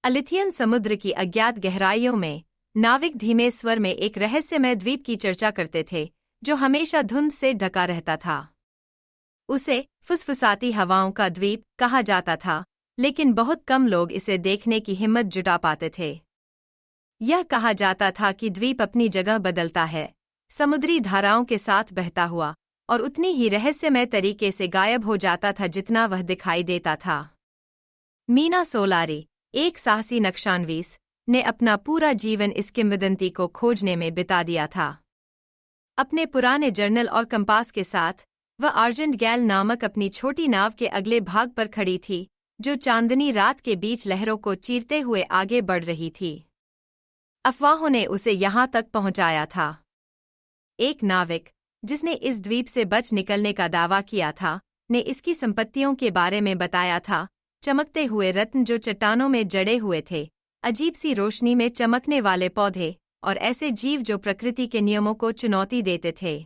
अलिथियन समुद्र की अज्ञात गहराइयों में नाविक धीमे स्वर में एक रहस्यमय द्वीप की चर्चा करते थे जो हमेशा धुंध से ढका रहता था। उसे फुसफुसाती हवाओं का द्वीप कहा जाता था, लेकिन बहुत कम लोग इसे देखने की हिम्मत जुटा पाते थे। यह कहा जाता था कि द्वीप अपनी जगह बदलता है, समुद्री धाराओं के साथ बहता हुआ, और उतनी ही रहस्यमय तरीके से गायब हो जाता था जितना वह दिखाई देता था। मीना सोलारी, एक साहसी नक्शानवीस, ने अपना पूरा जीवन इस किंवदंती को खोजने में बिता दिया था। अपने पुराने जर्नल और कंपास के साथ वह आर्जेंट गैल नामक अपनी छोटी नाव के अगले भाग पर खड़ी थी, जो चांदनी रात के बीच लहरों को चीरते हुए आगे बढ़ रही थी। अफवाहों ने उसे यहाँ तक पहुँचाया था। एक नाविक, जिसने इस द्वीप से बच निकलने का दावा किया था, ने इसकी संपत्तियों के बारे में बताया था, चमकते हुए रत्न जो चट्टानों में जड़े हुए थे, अजीब सी रोशनी में चमकने वाले पौधे, और ऐसे जीव जो प्रकृति के नियमों को चुनौती देते थे।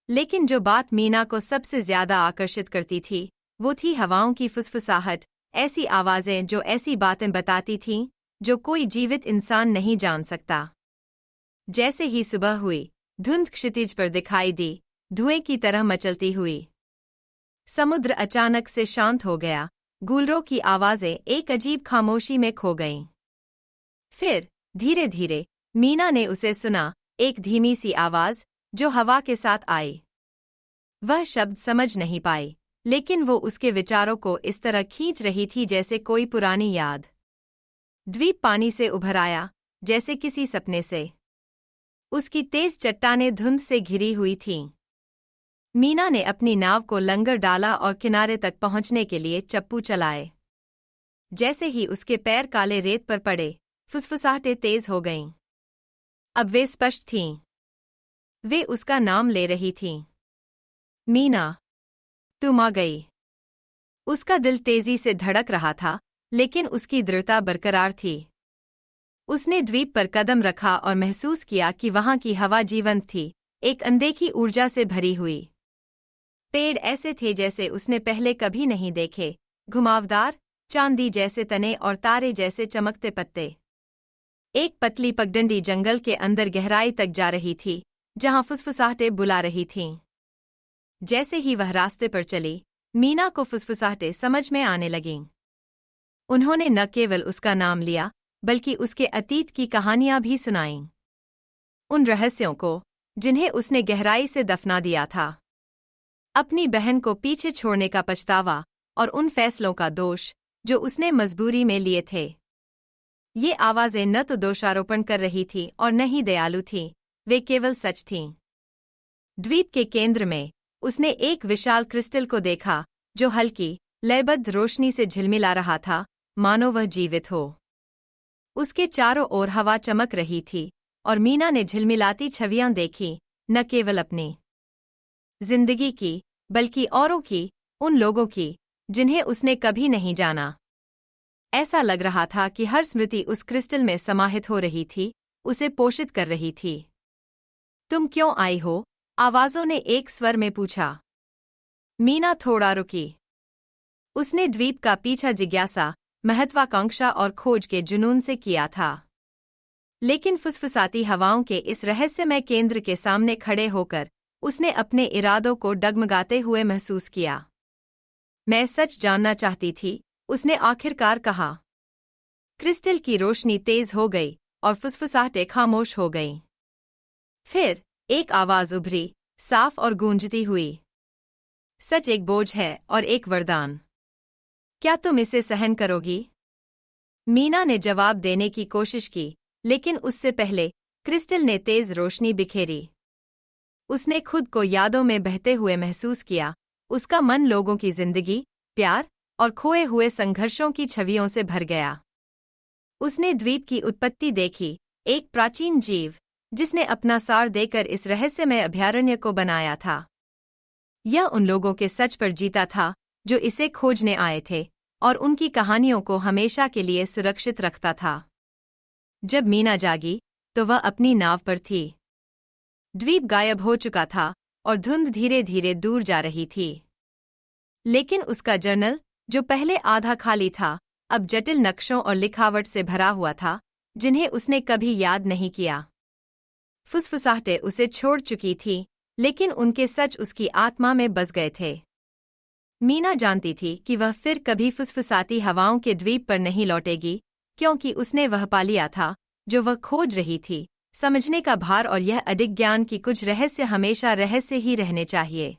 लेकिन जो बात मीना को सबसे ज्यादा आकर्षित करती थी, वो थी हवाओं की फुसफुसाहट, ऐसी आवाजें जो ऐसी बातें बताती थीं जो कोई जीवित इंसान नहीं जान सकता। जैसे ही सुबह हुई, धुंध क्षितिज पर दिखाई दी, धुएं की तरह मचलती हुई। समुद्र अचानक से शांत हो गया, गूलरों की आवाजें एक अजीब खामोशी में खो गईं। फिर धीरे धीरे मीना ने उसे सुना, एक धीमी सी आवाज जो हवा के साथ आई। वह शब्द समझ नहीं पाई, लेकिन वो उसके विचारों को इस तरह खींच रही थी जैसे कोई पुरानी याद। द्वीप पानी से उभर आया, जैसे किसी सपने से। उसकी तेज चट्टानें धुंध से घिरी हुई थीं। मीना ने अपनी नाव को लंगर डाला और किनारे तक पहुंचने के लिए चप्पू चलाए। जैसे ही उसके पैर काले रेत पर पड़े, फुसफुसाहटें तेज हो गईं। अब वे स्पष्ट थीं। वे उसका नाम ले रही थीं। मीना, तुम आ गई। उसका दिल तेजी से धड़क रहा था, लेकिन उसकी दृढ़ता बरकरार थी। उसने द्वीप पर कदम रखा और महसूस किया कि वहां की हवा जीवंत थी, एक अनदेखी ऊर्जा से भरी हुई। पेड़ ऐसे थे जैसे उसने पहले कभी नहीं देखे, घुमावदार, चांदी जैसे तने और तारे जैसे चमकते पत्ते। एक पतली पगडंडी जंगल के अंदर गहराई तक जा रही थी, जहां फुसफुसाहटें बुला रही थीं। जैसे ही वह रास्ते पर चली, मीना को फुसफुसाहटें समझ में आने लगीं। उन्होंने न केवल उसका नाम लिया, बल्कि उसके अतीत की कहानियां भी सुनाईं। उन रहस्यों को, जिन्हें उसने गहराई से दफना दिया था। अपनी बहन को पीछे छोड़ने का पछतावा, और उन फैसलों का दोष, जो उसने मजबूरी में लिए थे। ये आवाजें न तो दोषारोपण कर रही थीं और न ही दयालु थीं, वे केवल सच थीं। द्वीप के केंद्र में, उसने एक विशाल क्रिस्टल को देखा, जो हल्की, लयबद्ध रोशनी से झिलमिला रहा था, मानो वह जीवित हो। उसके चारों ओर हवा चमक रही थी, और मीना ने झिलमिलाती छवियां देखी, न केवल अपनी जिंदगी की, बल्कि औरों की, उन लोगों की, जिन्हें उसने कभी नहीं जाना। ऐसा लग रहा था कि हर स्मृति उस क्रिस्टल में समाहित हो रही थी, उसे पोषित कर रही थी। तुम क्यों आई हो? आवाजों ने एक स्वर में पूछा। मीना थोड़ा रुकी। उसने द्वीप का पीछा जिज्ञासा, महत्वाकांक्षा और खोज के जुनून से किया था। लेकिन फुसफुसाती हवाओं के इस रहस्यमय केंद्र के सामने खड़े होकर उसने अपने इरादों को डगमगाते हुए महसूस किया। मैं सच जानना चाहती थी, उसने आखिरकार कहा। क्रिस्टल की रोशनी तेज हो गई और फुसफुसाहटें खामोश हो गईं। फिर एक आवाज उभरी, साफ और गूंजती हुई। सच एक बोझ है और एक वरदान। क्या तुम इसे सहन करोगी? मीना ने जवाब देने की कोशिश की, लेकिन उससे पहले क्रिस्टल ने तेज रोशनी बिखेरी। उसने खुद को यादों में बहते हुए महसूस किया, उसका मन लोगों की जिंदगी, प्यार और खोए हुए संघर्षों की छवियों से भर गया। उसने द्वीप की उत्पत्ति देखी, एक प्राचीन जीव, जिसने अपना सार देकर इस रहस्यमय अभयारण्य को बनाया था। यह उन लोगों के सच पर जीता था, जो इसे खोजने आए थे, और उनकी कहानियों को हमेशा के लिए सुरक्षित रखता था। जब मीना जागी, तो वह अपनी नाव पर थी। द्वीप गायब हो चुका था, और धुंध धीरे धीरे दूर जा रही थी। लेकिन उसका जर्नल, जो पहले आधा खाली था, अब जटिल नक्शों और लिखावट से भरा हुआ था, जिन्हें उसने कभी याद नहीं किया। फुसफुसाहटें उसे छोड़ चुकी थी, लेकिन उनके सच उसकी आत्मा में बस गए थे। मीना जानती थी कि वह फिर कभी फुसफुसाती हवाओं के द्वीप पर नहीं लौटेगी, क्योंकि उसने वह पा लिया था जो वह खोज रही थी, समझने का भार और यह अडिग ज्ञान कि कुछ रहस्य हमेशा रहस्य ही रहने चाहिए।